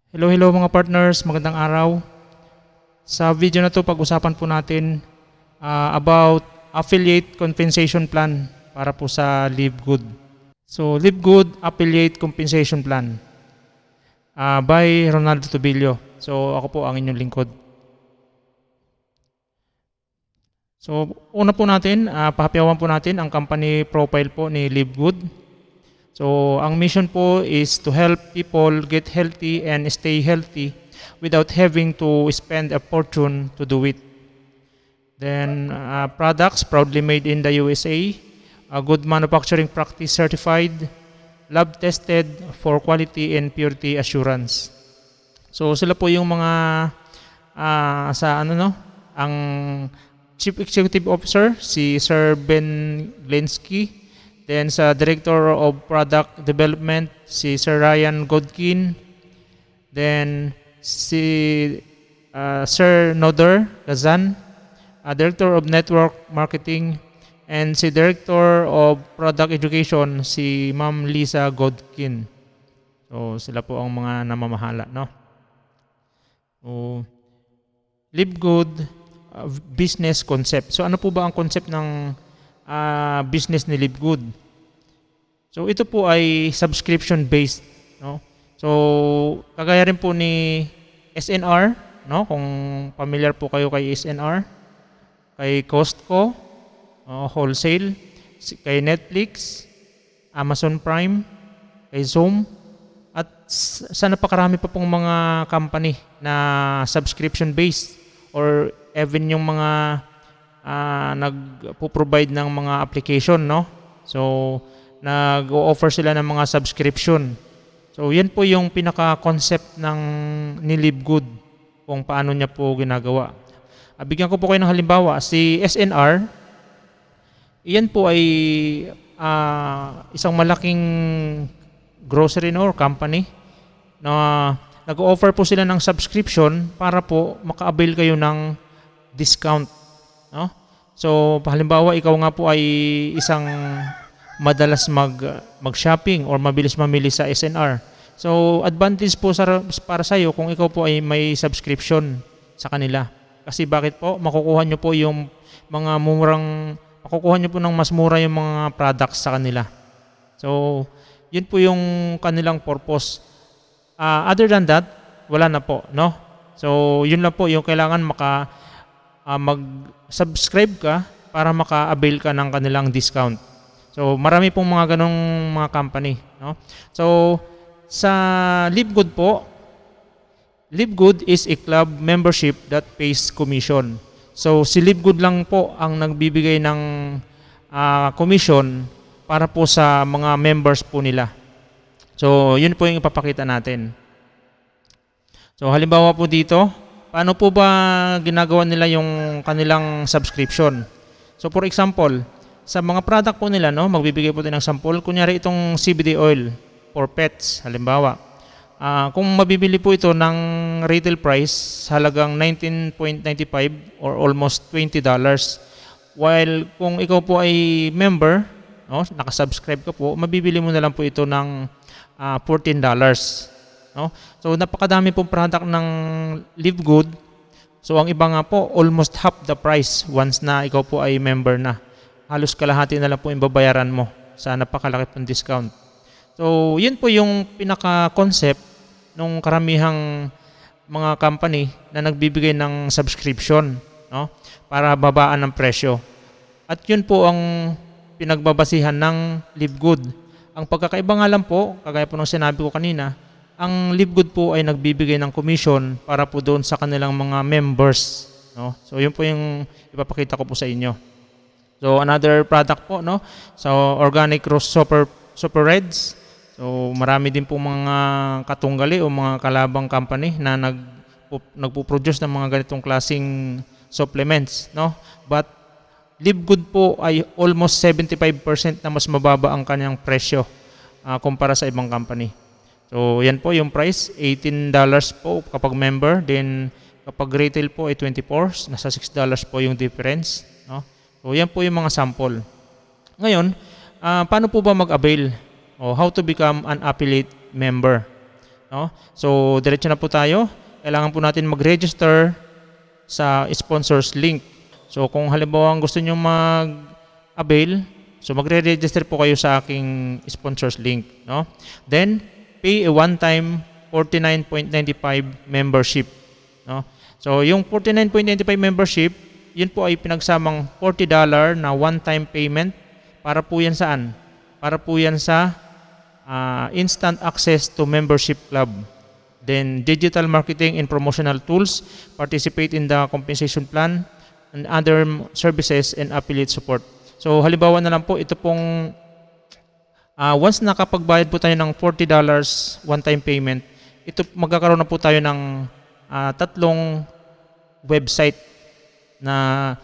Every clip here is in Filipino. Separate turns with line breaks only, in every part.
Hello mga partners, magandang araw. Sa video na to pag-usapan po natin about affiliate compensation plan para po sa LiveGood. So LiveGood Affiliate Compensation Plan by Ronaldo Tobillo. So ako po ang inyong lingkod. So una po natin, pahapyawan po natin ang company profile po ni LiveGood. So, ang mission po is to help people get healthy and stay healthy without having to spend a fortune to do it. Then, products proudly made in the USA, good manufacturing practice certified, lab tested for quality and purity assurance. So, sila po yung mga ang Chief Executive Officer, si Sir Ben Glensky. Then sa Director of Product Development, si Sir Ryan Godkin. Then si Sir Noder Gazan, Director of Network Marketing. And si Director of Product Education, si Ma'am Lisa Godkin. So sila po ang mga namamahala, no? So, LiveGood business concept. So ano po ba ang concept ng business ni LiveGood? So ito po ay subscription based, no? So kagaya rin po ni SNR, no? Kung familiar po kayo kay SNR, kay Costco, wholesale, kay Netflix, Amazon Prime, kay Zoom, at sa napakarami pa pong mga company na subscription based or even yung mga nagpo-provide ng mga application, no? So, nag-o-offer sila ng mga subscription. So, yan po yung pinaka-concept ng ni LiveGood kung paano niya po ginagawa. Bigyan ko po kayo ng halimbawa. Si SNR, iyan po ay isang malaking grocery or company na nag-o-offer po sila ng subscription para po maka-avail kayo ng discount, no? So, halimbawa, ikaw nga po ay isang madalas mag-shopping or mabilis mamili sa SNR. So, advantage po para sa iyo kung ikaw po ay may subscription sa kanila. Kasi bakit po? Makukuha nyo po yung mga makukuha nyo po ng mas mura yung mga products sa kanila. So, yun po yung kanilang purpose. Other than that, wala na po, no? So, yun lang po yung kailangan mag-subscribe ka para maka-avail ka ng kanilang discount. So, marami pong mga ganong mga company, no? So, sa LiveGood po, LiveGood is a club membership that pays commission. So, si LiveGood lang po ang nagbibigay ng commission para po sa mga members po nila. So, yun po yung ipapakita natin. So, halimbawa po dito, paano po ba ginagawa nila yung kanilang subscription? So for example, sa mga product po nila, no, magbibigay po tayo ng sample. Kunyari itong CBD oil for pets, halimbawa. Kung mabibili po ito ng retail price, halagang $19.95 or almost $20. While kung ikaw po ay member, no, nakasubscribe ka po, mabibili mo na lang po ito ng $14. No? So napakadami pong product ng LiveGood. So ang iba nga po, almost half the price once na ikaw po ay member na. Halos kalahati na lang po yung babayaran mo sa napakalaki pong discount. So yun po yung pinaka-concept ng karamihang mga company na nagbibigay ng subscription, no? Para babaan ng presyo. At yun po ang pinagbabasihan ng LiveGood. Ang pagkakaiba nga lang po, kagaya po ng sinabi ko kanina, ang LiveGood po ay nagbibigay ng commission para po doon sa kanilang mga members, no? So yun po yung ipapakita ko po sa inyo. So another product po, no? So Organic Rose Super Reds. So marami din po mga katunggali o mga kalabang company na nagpo-produce ng mga ganitong klaseng supplements, no? But LiveGood po ay almost 75% na mas mababa ang kanyang presyo kumpara sa ibang company. So, yan po yung price, $18 po kapag member. Then, kapag retail po ay $24, nasa $6 po yung difference, no? So, yan po yung mga sample. Ngayon, paano po ba mag-avail? O how to become an affiliate member? no? So, diretso na po tayo. Kailangan po natin mag-register sa sponsors link. So, kung halimbawa gusto nyo mag-avail, so magre-register po kayo sa aking sponsors link, no? Then, pay a one-time 49.95 membership, no? So, yung 49.95 membership, yun po ay pinagsamang $40 na one-time payment. Para po yan saan? Para po yan sa instant access to membership club. Then, digital marketing and promotional tools, participate in the compensation plan, and other services and affiliate support. So, halimbawa na lang po, ito pong once nakapagbayad po tayo ng $40 one-time payment, ito magkakaroon na po tayo ng tatlong website na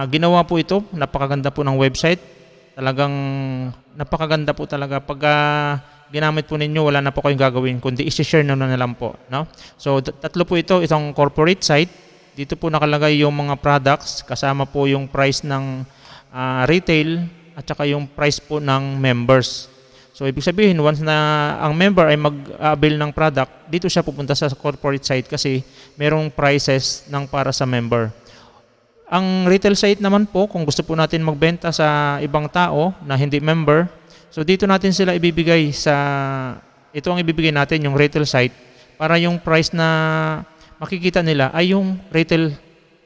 ginawa po ito. Napakaganda po ng website. Talagang napakaganda po talaga. Pag ginamit po ninyo, wala na po kayong gagawin, kundi i-share na lang po, no? So, tatlo po ito. Itong corporate site. Dito po nakalagay yung mga products, kasama po yung price ng retail at saka yung price po ng members. So, ibig sabihin, once na ang member ay mag-avail ng product, dito siya pupunta sa corporate site kasi merong prices ng para sa member. Ang retail site naman po, kung gusto po natin magbenta sa ibang tao na hindi member, so dito natin sila ibibigay ito ang ibibigay natin, yung retail site, para yung price na makikita nila ay yung retail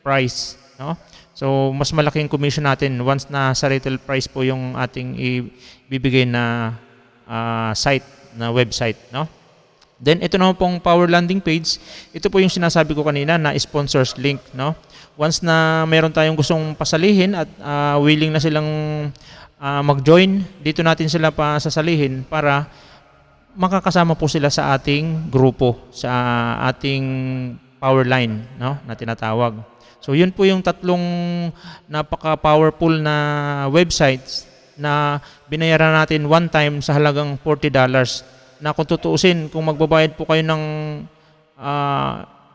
price, no? So, mas malaking commission natin once na sa retail price po yung ating ibibigay na site, na website, no? Then, ito naman pong Power Landing Page. Ito po yung sinasabi ko kanina na sponsors link, no? Once na meron tayong gustong pasalihin at willing na silang mag-join, dito natin sila pa sasalihin para makakasama po sila sa ating grupo, sa ating power line, no, na tinatawag. So, yun po yung tatlong napaka-powerful na websites na binayaran natin one time sa halagang $40. Na kung tutuusin, kung magbabayad po kayo ng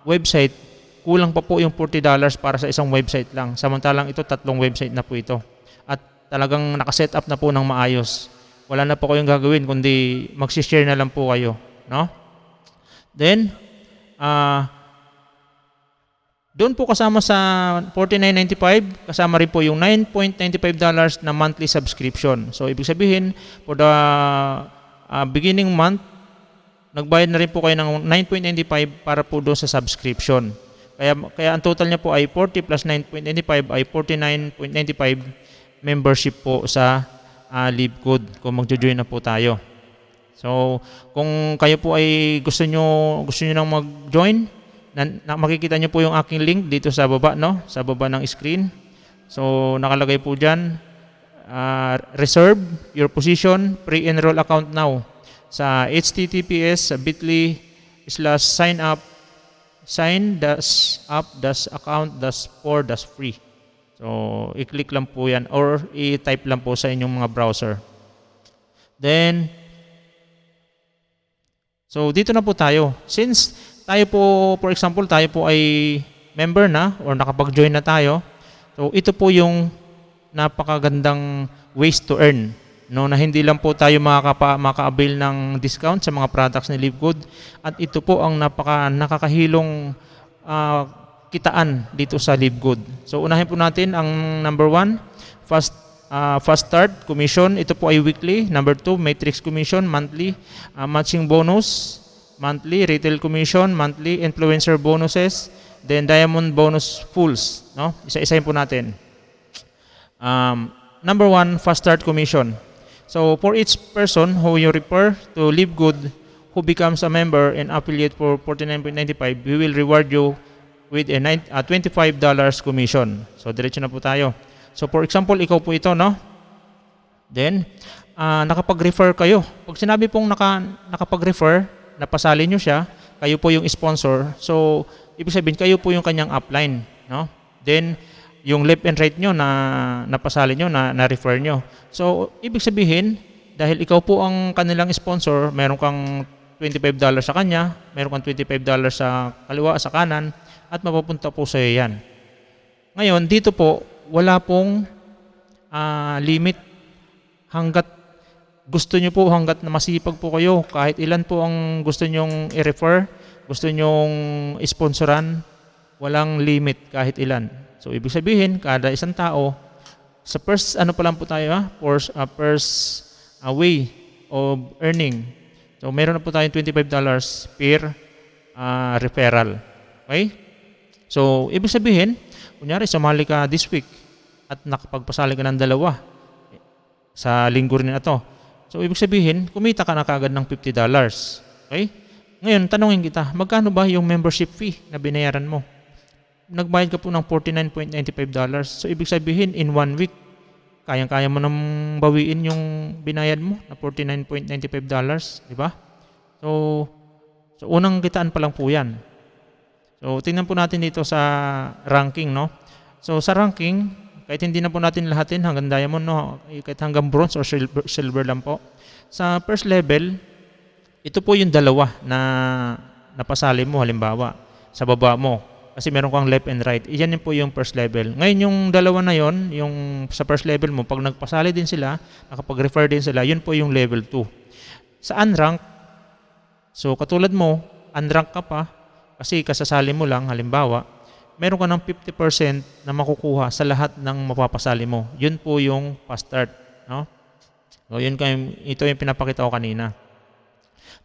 website, kulang pa po yung $40 para sa isang website lang. Samantalang ito, tatlong website na po ito. At talagang nakaset up na po ng maayos. Wala na po kayong gagawin, kundi mag-share na lang po kayo, no? Then, doon po kasama sa $49.95, kasama rin po yung $9.95 na monthly subscription. So, ibig sabihin, for the beginning month, nagbayad na rin po kayo ng $9.95 para po doon sa subscription. Kaya ang total niya po ay 40 plus 9.95 ay 49.95 membership po sa LiveGood kung magjo-join na po tayo. So, kung kayo po ay gusto nyo nang mag-join, makikita nyo po yung aking link dito sa baba, no? Sa baba ng screen. So, nakalagay po dyan, reserve your position, pre-enroll account now. Sa https://sign-up-account-for-free. So, i-click lang po yan or i-type lang po sa inyong mga browser. Then, so dito na po tayo. Since tayo po, for example, tayo po ay member na or nakapag-join na tayo, so ito po yung napakagandang ways to earn, no, na hindi lang po tayo maka-avail ng discount sa mga products ni LiveGood, at ito po ang nakakahilong kitaan dito sa LiveGood. So unahin po natin ang number 1, fast start commission. Ito po ay weekly. Number 2, matrix commission monthly, matching bonus monthly, retail commission monthly, influencer bonuses, then diamond bonus pools, no? Isa-isahin po natin. Number 1, fast start commission. So for each person who you refer to LiveGood who becomes a member and affiliate for $49.95, we will reward you with a $25 commission. So diretso na po tayo. So for example, ikaw po ito, no? Then nakapag-refer kayo. Pag sinabi pong nakapag-refer, napasali nyo siya, kayo po yung sponsor. So ibig sabihin, kayo po yung kanyang upline, no? Then yung left and right nyo na napasali nyo, na-refer nyo. So, ibig sabihin, dahil ikaw po ang kanilang sponsor, meron kang $25 sa kanya, meron kang $25 sa kaliwa, sa kanan, at mapupunta po sa iyo yan. Ngayon, dito po, wala pong limit hanggat gusto nyo po hanggat na masipag po kayo, kahit ilan po ang gusto nyong i-refer, gusto nyong sponsoran, walang limit kahit ilan. So ibig sabihin, kada isang tao, sa first ano pa lang po tayo, first way of earning. So meron na po tayong $25 per referral. Okay? So ibig sabihin, kunyari sumali ka this week at nakapagpasali ka ng 2 sa linggo rin na to. So ibig sabihin, kumita ka na kagad ng $50. Okay? Ngayon, tanungin kita, magkano ba yung membership fee na binayaran mo? Nagbayad ka po ng $49.95. So ibig sabihin, in 1 week, kayang-kaya mo nang bawiin yung binayad mo na $49.95, di ba? So unang kitaan pa lang po yan. So tingnan po natin dito sa ranking, no? So sa ranking, kahit hindi na po natin lahatin hanggang diamond, no? Kahit hanggang bronze or silver lang po. Sa first level, ito po yung 2 na napasali mo, halimbawa, sa baba mo. Kasi meron kang left and right. Iyan po yung first level. Ngayon yung 2 na yon, yung sa first level mo, pag nagpasali din sila, nakapag-refer din sila, yun po yung level 2. Sa unrank, so katulad mo, unrank ka pa, kasi kasasali mo lang, halimbawa, meron ka ng 50% na makukuha sa lahat ng mapapasali mo. Yun po yung fast start. No? So, ito yung pinapakita ko kanina.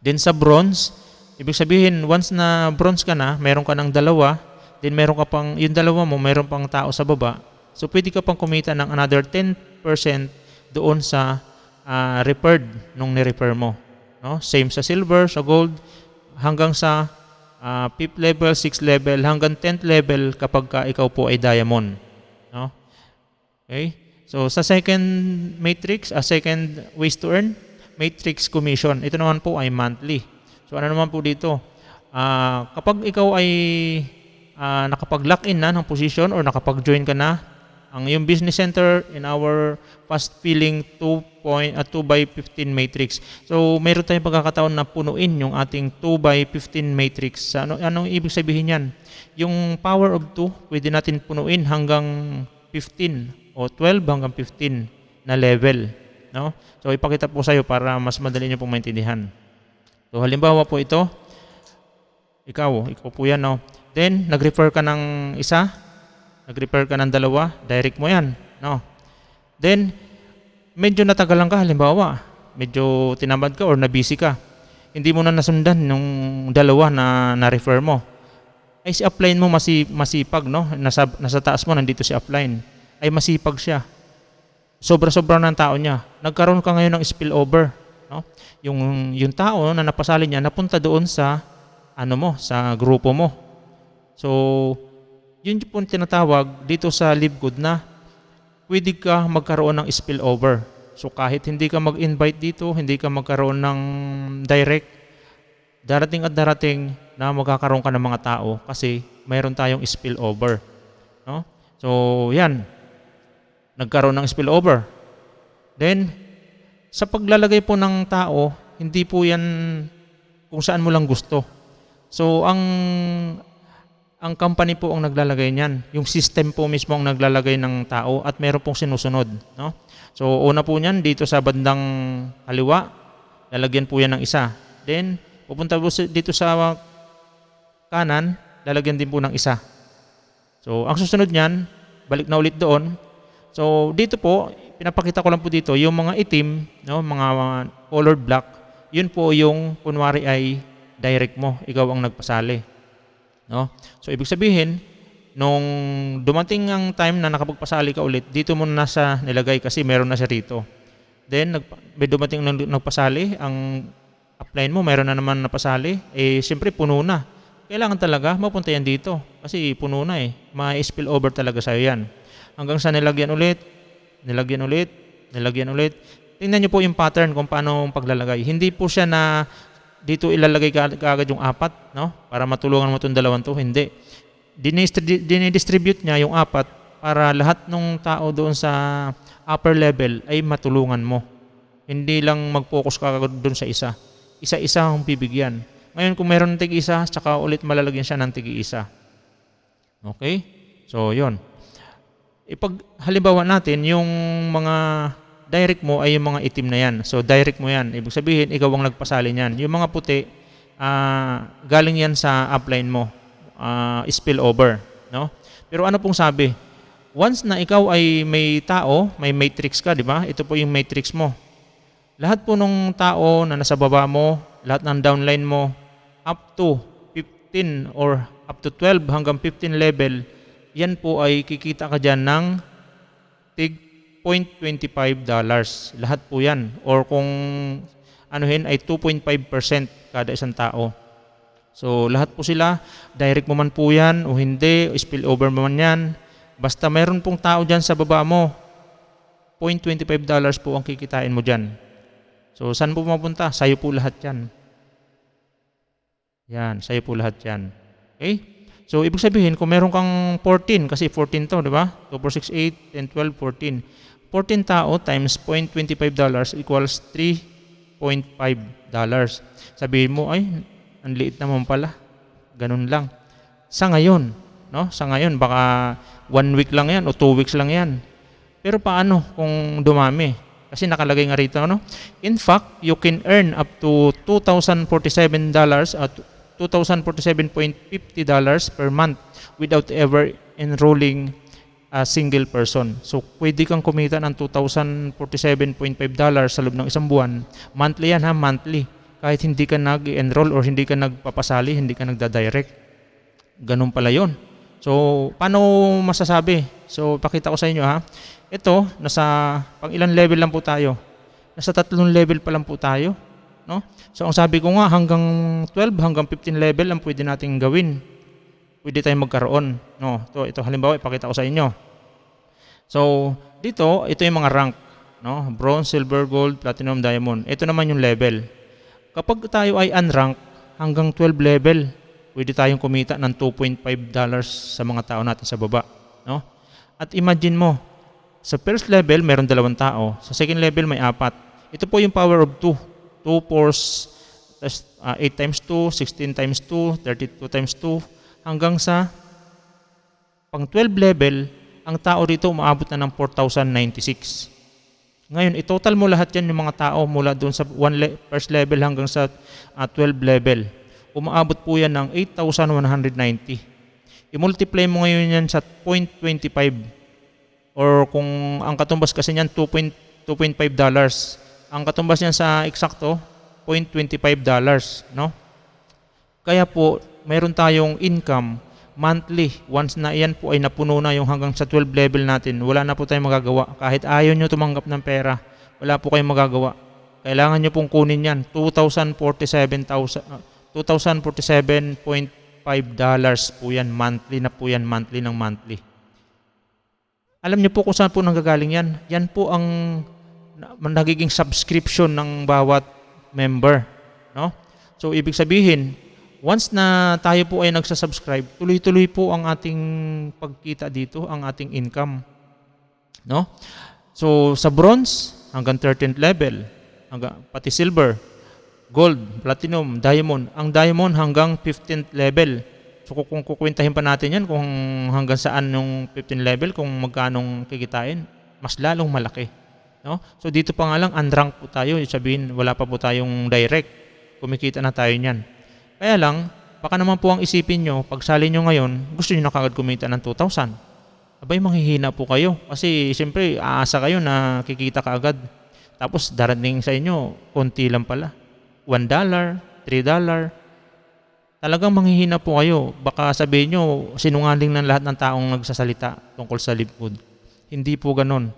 Then sa bronze, ibig sabihin, once na bronze ka na, meron ka ng 2, then meron ka pang, yung 2 mo, meron pang tao sa baba. So pwede ka pang kumita ng another 10% doon sa referred nung ni-refer mo. No? Same sa silver, sa gold, hanggang sa 5th level, 6th level, hanggang 10th level kapag ikaw po ay diamond. No? Okay? So sa second matrix, second ways to earn, matrix commission. Ito naman po ay monthly. So ano naman po dito? Kapag ikaw ay nakapag-lock in na ng position or nakapag-join ka na, ang yung business center in our fast filling 2x15 matrix. So, meron tayong pagkakataon na punuin yung ating 2x15 matrix. Anong ibig sabihin yan? Yung power of 2, pwede natin punuin hanggang 15 o 12 hanggang 15 na level. No? So, ipakita po sa iyo para mas madali nyo pong maintindihan. So, halimbawa po ito, ikaw po yan. No? Then, nag-refer ka ng isa, nag-refer ka ng 2, direct mo yan. No? Then, medyo natagalan ka, halimbawa, medyo tinamad ka or nabisi ka. Hindi mo na nasundan yung 2 na na-refer mo. Ay si upline mo masipag, no? Nasa taas mo, nandito si upline. Ay masipag siya. Sobra-sobra ng tao niya. Nagkaroon ka ngayon ng spillover. No? Yung tao na napasali niya, napunta doon sa, sa grupo mo. So, yun po tinatawag dito sa Live Good na pwede ka magkaroon ng spillover. So kahit hindi ka mag-invite dito, hindi ka magkaroon ng direct, darating na magkakaroon ka ng mga tao kasi mayroon tayong spillover. No? So yan, nagkaroon ng spillover. Then, sa paglalagay po ng tao, hindi po yan kung saan mo lang gusto. So ang company po ang naglalagay niyan. Yung system po mismo ang naglalagay ng tao at meron pong sinusunod. No? So, una po niyan, dito sa bandang kaliwa, lalagyan po yan ng isa. Then, pupunta po dito sa kanan, lalagyan din po ng isa. So, ang susunod niyan, balik na ulit doon. So, dito po, pinapakita ko lang po dito, yung mga itim, no, mga colored black, yun po yung, kunwari ay direct mo, ikaw ang nagpasali. No? So ibig sabihin, nung dumating ang time na nakapagpasali ka ulit, dito mo na siya nilagay kasi meron na siya rito. Then may dumating nagpasali, ang upline mo meron na naman napasali, siyempre puno na. Kailangan talaga mapunta yan dito kasi puno na may spill over talaga sa'yo yan. Hanggang sa nilagyan ulit. Tingnan nyo po yung pattern kung paano paglalagay. Hindi po siya na dito ilalagay kaagad yung 4, no? Para matulungan mo itong 2 to. Hindi. Dinidistribute niya yung 4 para lahat ng tao doon sa upper level ay matulungan mo. Hindi lang mag-focus ka doon sa isa. Isa-isa ang bibigyan. Ngayon kung mayroon ng tig-isa, tsaka ulit malalagyan siya ng tig-isa. Okay? So, yon. Halimbawa natin, yung mga direct mo ay yung mga itim na yan. So direct mo yan. Ibig sabihin, ikaw ang nagpasali niyan. Yung mga puti, galing yan sa upline mo. Spill over. No? Pero ano pong sabi? Once na ikaw ay may tao, may matrix ka, di ba? Ito po yung matrix mo. Lahat po ng tao na nasa baba mo, lahat ng downline mo, up to 15 or up to 12 hanggang 15 level, yan po ay kikita ka dyan ng tig $0.25. Lahat po yan. Or kung anuhin ay 2.5% kada isang tao. So lahat po sila, direct mo man po yan o hindi, o spill over mo man yan. Basta mayroon pong tao dyan sa baba mo, $0.25 po ang kikitain mo dyan. So saan po mapunta? Sa'yo po lahat yan. Yan, sa'yo po lahat yan. Okay? So ibig sabihin, kung meron kang 14, kasi 14 to, di ba? 2, 4, 6, 8, 10, 12, 14. 14 tao times $0.25 equals $3.5. Sabihin mo, ay, ang liit naman pala. Ganun lang. Sa ngayon, no? Sa ngayon, baka 1 week lang yan o 2 weeks lang yan. Pero paano kung dumami? Kasi nakalagay nga rito, no? In fact, you can earn up to $2,047 at $2,047.50 per month without ever enrolling a single person. So, pwede kang kumita ng $2,047.5 sa loob ng isang buwan. Monthly yan ha, monthly. Kahit hindi ka nag-enroll or hindi ka nagpapasali, hindi ka nagda-direct. Ganun pala yun. So, paano masasabi? So, pakita ko sa inyo ha. Ito, nasa pang ilang level lang po tayo. Nasa 3 level pa lang po tayo. No? So, ang sabi ko nga, hanggang 12, hanggang 15 level ang pwede nating gawin. Pwede tayong magkaroon. No? Ito halimbawa, ipakita ko sa inyo. So, dito, ito yung mga rank. No? Bronze, silver, gold, platinum, diamond. Ito naman yung level. Kapag tayo ay unranked, hanggang 12 level, pwede tayong kumita ng $2.5 sa mga tao natin sa baba. No? At imagine mo, sa first level, meron 2 tao. Sa second level, may 4. Ito po yung power of 2. 2 force, 8 times 2, 16 times 2, 32 times 2, hanggang sa pang 12 level, ang tao dito umaabot na ng 4,096. Ngayon, i-total mo lahat yan yung mga tao mula doon sa first level hanggang sa 12 level. Umaabot po yan ng 8,190. I-multiply mo ngayon yan sa 0.25 or kung ang katumbas kasi niyan $2.5. Ang katumbas niyan sa eksakto $0.25, no? Kaya po mayroon tayong income monthly. Once na iyan po ay napuno na yung hanggang sa 12 level natin, wala na po tayong magagawa. Kahit ayaw nyo tumanggap ng pera, wala po kayong magagawa. Kailangan nyo pong kunin yan. $2,047.5 po yan. Monthly na po yan. Monthly ng monthly. Alam nyo po kung saan po nanggagaling yan? Yan po ang nagiging subscription ng bawat member. No? So, ibig sabihin, once na tayo po ay nagsasubscribe, tuloy-tuloy po ang ating pagkita dito, ang ating income. No? So, sa bronze, hanggang 13th level, pati silver, gold, platinum, diamond. Ang diamond hanggang 15th level. So, kung kukwentahin pa natin yan, kung hanggang saan yung 15th level, kung magkanong kikitain, mas lalong malaki. No? So, dito pa nga lang, unranked po tayo. Sabihin, wala pa po tayong direct. Kumikita na tayo niyan. Kaya lang, baka naman po ang isipin nyo, pag sali nyo ngayon, gusto nyo na kagad kumita ng 2,000. Abay, manghihina po kayo. Kasi, siyempre, aasa kayo na kikita ka agad. Tapos, darating sa inyo, konti lang pala. $1, $3. Talagang manghihina po kayo. Baka sabihin nyo, sinungaling ng lahat ng taong nagsasalita tungkol sa Livegood. Hindi po ganun.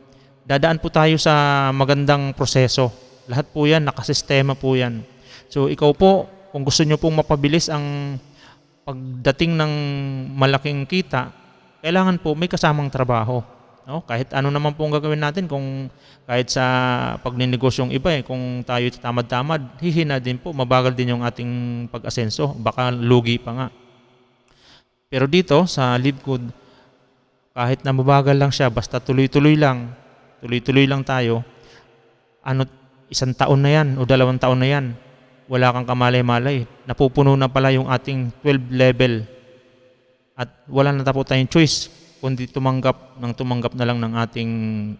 Dadaan po tayo sa magandang proseso. Lahat po yan, nakasistema po yan. So, ikaw po, kung gusto nyo pong mapabilis ang pagdating ng malaking kita, kailangan po may kasamang trabaho. No? Kahit ano naman po ang gagawin natin, kung kahit sa pagninegosyo yung iba, kung tayo tamad-tamad, hihina din po, mabagal din yung ating pag-asenso, baka lugi pa nga. Pero dito sa Livegood, kahit na mabagal lang siya, basta tuloy-tuloy lang tayo, 1 taon na yan o 2 taon na yan, wala kang kamalay-malay, napupuno na pala yung ating 12 level at wala na tayong choice kundi tumanggap na lang ng ating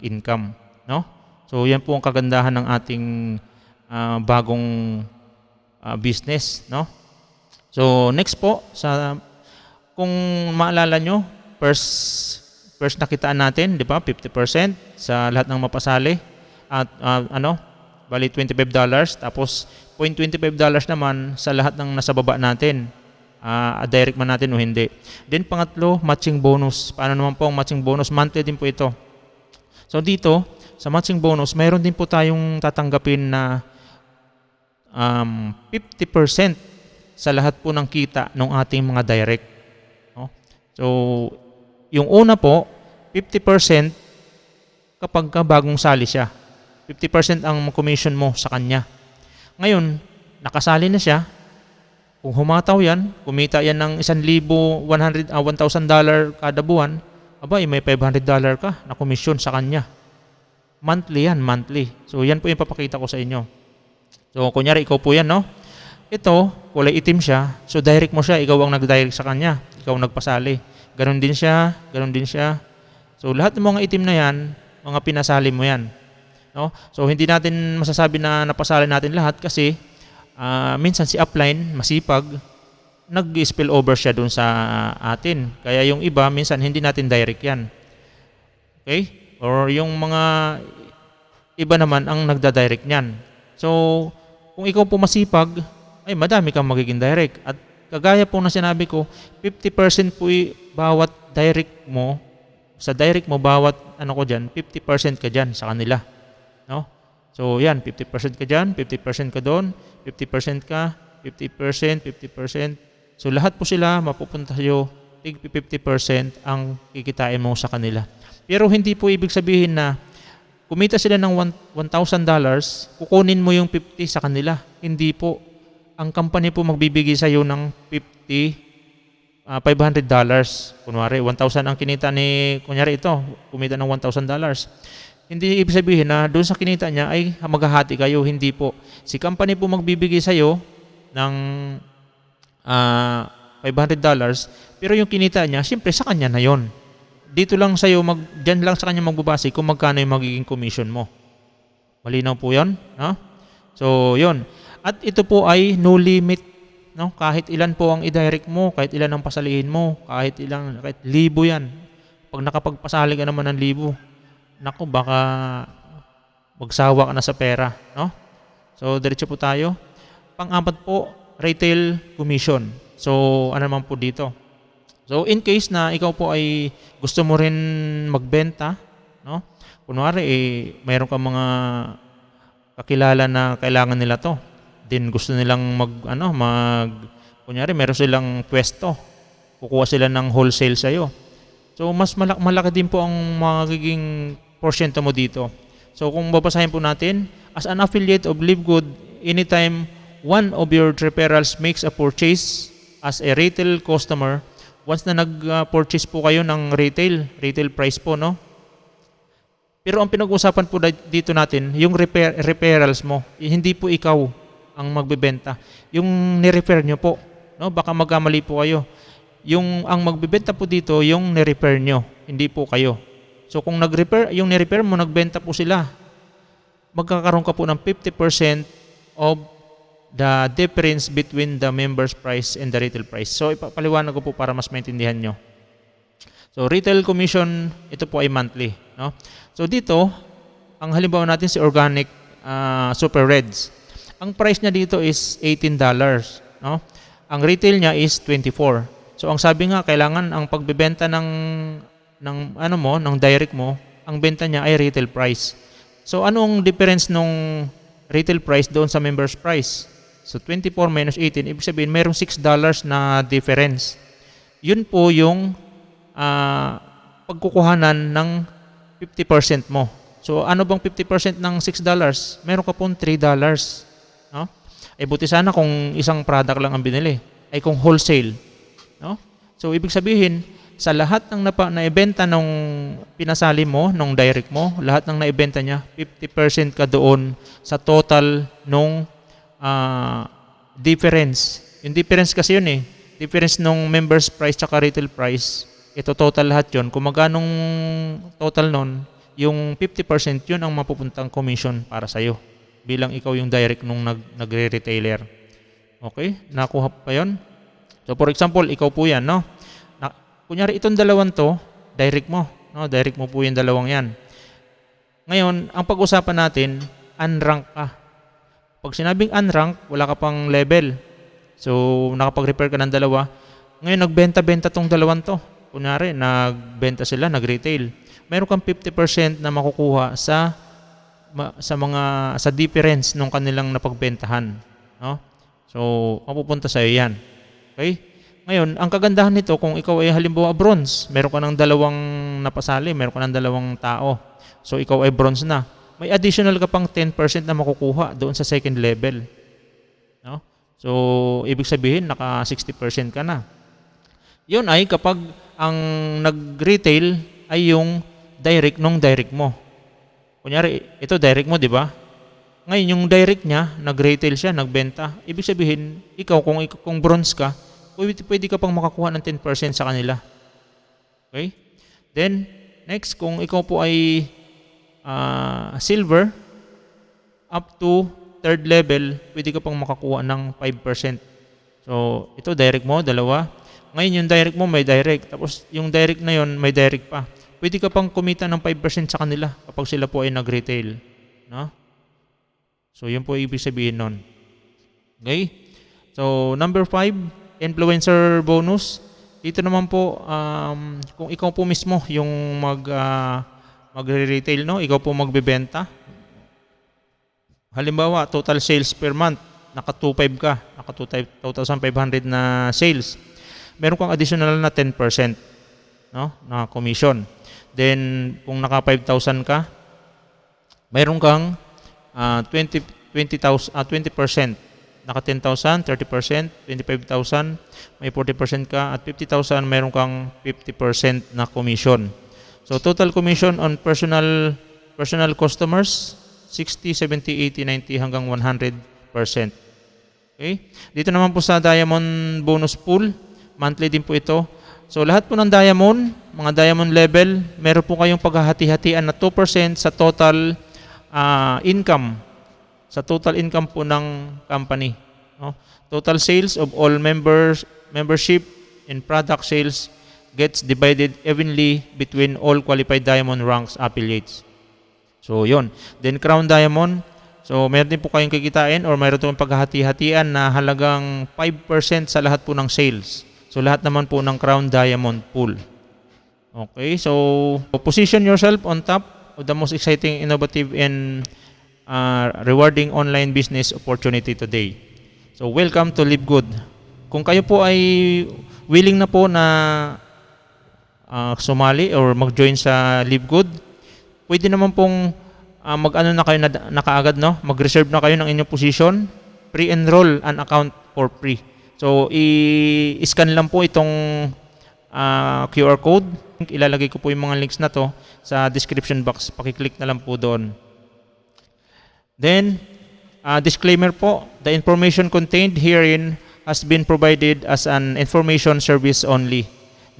income, no? So yan po ang kagandahan ng ating bagong business, no? So next po, kung maalala nyo, first nakitaan natin, di ba, 50% sa lahat ng mapasali at bali $25, tapos $0.25 naman sa lahat ng nasa baba natin, direct man natin o hindi. Then pangatlo, matching bonus. Paano naman po ang matching bonus? Monthly din po ito. So dito sa matching bonus, mayroon din po tayong tatanggapin na 50% sa lahat po ng kita ng ating mga direct, no? So yung una po, 50% kapag bagong sali siya. 50% ang commission mo sa kanya. Ngayon, nakasali na siya. Kung humataw yan, kumita yan ng $1,000 kada buwan, may $500 ka na commission sa kanya. Monthly yan, monthly. So yan po yung papakita ko sa inyo. So kunyari ikaw po yan, no? Ito, kulay itim siya. So direct mo siya, ikaw ang nag-direct sa kanya. Ikaw nagpasali. Ganon din siya, ganon din siya. So lahat ng mga itim na yan, mga pinasali mo yan, no? So hindi natin masasabi na napasali natin lahat kasi minsan si upline, masipag, nag-spill over siya dun sa atin. Kaya yung iba, minsan hindi natin direct yan. Okay? Or yung mga iba naman ang nagda-direct niyan. So, kung ikaw po masipag, ay madami kang magiging direct. At kagaya po na sinabi ko, 50% po bawat direct mo, sa direct mo bawat 50% ka dyan sa kanila, no? So yan, 50% ka dyan, 50% ka doon, 50% ka, 50%, 50%. So lahat po sila mapupunta sa'yo, tig 50% ang kikitain mo sa kanila. Pero hindi po ibig sabihin na kumita sila ng $1,000, kukunin mo yung 50 sa kanila. Hindi po. Ang company po magbibigay sa iyo ng $500. Kunwari, 1,000 ang kinita ni, kunyari ito, kumita ng $1,000. Hindi ibig sabihin na doon sa kinita niya ay maghahati kayo. Hindi po. Si company po magbibigay sa iyo ng $500, pero yung kinita niya, siyempre sa kanya na yon. Dito lang sa iyo, dyan lang sa kanya magbabase kung magkano yung magiging commission mo. Malinaw po yun, no? So, yun. At ito po ay no limit, no? Kahit ilan po ang i-direct mo, kahit ilan ang pasalihin mo, kahit libo yan. Pag nakapagpasali ka naman ng libo, naku, baka magsawa ka na sa pera, no? So, diretso po tayo. Pang-apat po, retail commission. So, ano naman po dito? So, in case na ikaw po ay gusto mo rin magbenta, no? Kunwari, mayroon kang mga kakilala na kailangan nila to. Din gusto nilang kunyari, meron silang pwesto. Kukuha sila ng wholesale sa'yo. So, mas malaki din po ang magiging porsyento mo dito. So, kung babasahin po natin, as an affiliate of LiveGood, anytime one of your referrals makes a purchase as a retail customer, once na nag-purchase po kayo ng retail price po, no? Pero ang pinag-usapan po dito natin, yung referrals mo, hindi po ikaw ang magbebenta. Yung ni-refer nyo po, no? Baka magkamali po kayo. Ang magbebenta po dito, yung ni-refer nyo, hindi po kayo. So kung yung ni-refer mo, nagbenta po sila, magkakaroon ka po ng 50% of the difference between the member's price and the retail price. So ipapaliwanag ko po para mas maintindihan nyo. So retail commission, ito po ay monthly, no? So dito, ang halimbawa natin si Organic Super Reds. Ang price niya dito is $18, no? Ang retail niya is $24. So ang sabi nga, kailangan ang pagbebenta ng direct mo, ang benta niya ay retail price. So anong difference nung retail price doon sa member's price? So 24 minus 18, ibig sabihin mayroong $6 na difference. Yun po yung pagkukuhanan ng 50% mo. So ano bang 50% ng $6? Meron ka pong $3. No? Buti sana kung isang product lang ang binili. Ay kung wholesale. No? So ibig sabihin, sa lahat ng naibenta nung pinasali mo, nung direct mo, lahat ng naibenta niya, 50% ka doon sa total nung difference. Yung difference kasi yun difference nung member's price tsaka retail price. Ito total lahat yun. Kung magkanong total nun, yung 50% yun ang mapupuntang commission para sa'yo bilang ikaw yung direct nung nagre-retailer. Okay? Nakuha pa yun? So for example, ikaw po yan, no? Kunyari itong dalawang to, direct mo. No? Direct mo po yung dalawang yan. Ngayon, ang pag-usapan natin, unrank ka. Pag sinabing unrank, wala ka pang level. So, nakapag-repair ka ng dalawa. Ngayon, nagbenta-benta tong dalawang to. Kunyari, nagbenta sila, nag-retail. Meron kang 50% na makukuha sa difference ng kanilang napagbentahan. No? So, mapupunta sa'yo yan. Okay? Ngayon, ang kagandahan nito, kung ikaw ay halimbawa bronze, meron ka ng dalawang napasali, meron ka ng dalawang tao. So, ikaw ay bronze na. May additional ka pang 10% na makukuha doon sa second level. No? So, ibig sabihin, naka 60% ka na. Yun ay kapag ang nag-retail ay yung direct nung direct mo. Kunyari, ito direct mo, di ba? Ngayon, yung direct niya, nag-retail siya, nagbenta. Ibig sabihin, ikaw, kung bronze ka, pwede ka pang makakuha ng 10% sa kanila. Okay? Then, next, kung ikaw po ay silver, up to third level, pwede ka pang makakuha ng 5%. So, ito direct mo, dalawa. Ngayon yung direct mo may direct. Tapos yung direct na yon may direct pa. Pwede ka pang kumita ng 5% sa kanila kapag sila po ay nag-retail. No? So, yun po ibig sabihin nun. Okay? So, number 5, influencer bonus. Dito naman po, kung ikaw po mismo yung magre-retail, no? Ikaw po magbebenta. Halimbawa, total sales per month, naka 2,500 ka, naka 2,500 na sales. Meron kang additional na 10%, no? Na commission. Then, kung naka 5,000 ka, meron kang 20%. Naka 10,000, 30%, 25,000, may 40% ka, at 50,000, meron kang 50% na commission. So, total commission on personal customers, 60, 70, 80, 90, hanggang 100%. Okay? Dito naman po sa Diamond Bonus Pool, monthly din po ito. So, lahat po ng Diamond, mga Diamond level, meron po kayong paghahati-hatian na 2% sa total income. Sa total income po ng company. No? Total sales of all membership and product sales gets divided evenly between all qualified Diamond ranks affiliates. So, yon. Then, Crown Diamond. So, meron din po kayong kikitain or meron itong paghahati-hatian na halagang 5% sa lahat po ng sales. So, lahat naman po ng Crown Diamond pool. Okay, so position yourself on top of the most exciting, innovative, and rewarding online business opportunity today. So, welcome to Live Good. Kung kayo po ay willing na po na sumali or mag-join sa Live Good, pwede naman pong mag-ano na kayo na kaagad, no? Mag-reserve na kayo ng inyong position, pre-enroll an account for free. So, i-scan lang po itong QR code. Ilalagay ko po yung mga links na to sa description box. Pakiclick na lang po doon. Then, disclaimer po, the information contained herein has been provided as an information service only,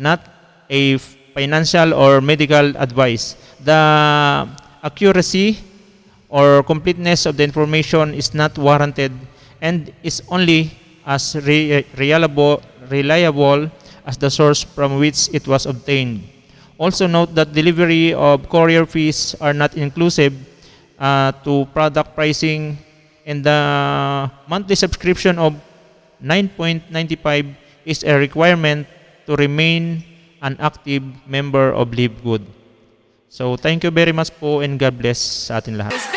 not a financial or medical advice. The accuracy or completeness of the information is not warranted and is only as reliable as the source from which it was obtained. Also note that delivery of courier fees are not inclusive to product pricing, and the monthly subscription of 9.95 is a requirement to remain an active member of Live Good. So, thank you very much po and God bless sa atin lahat.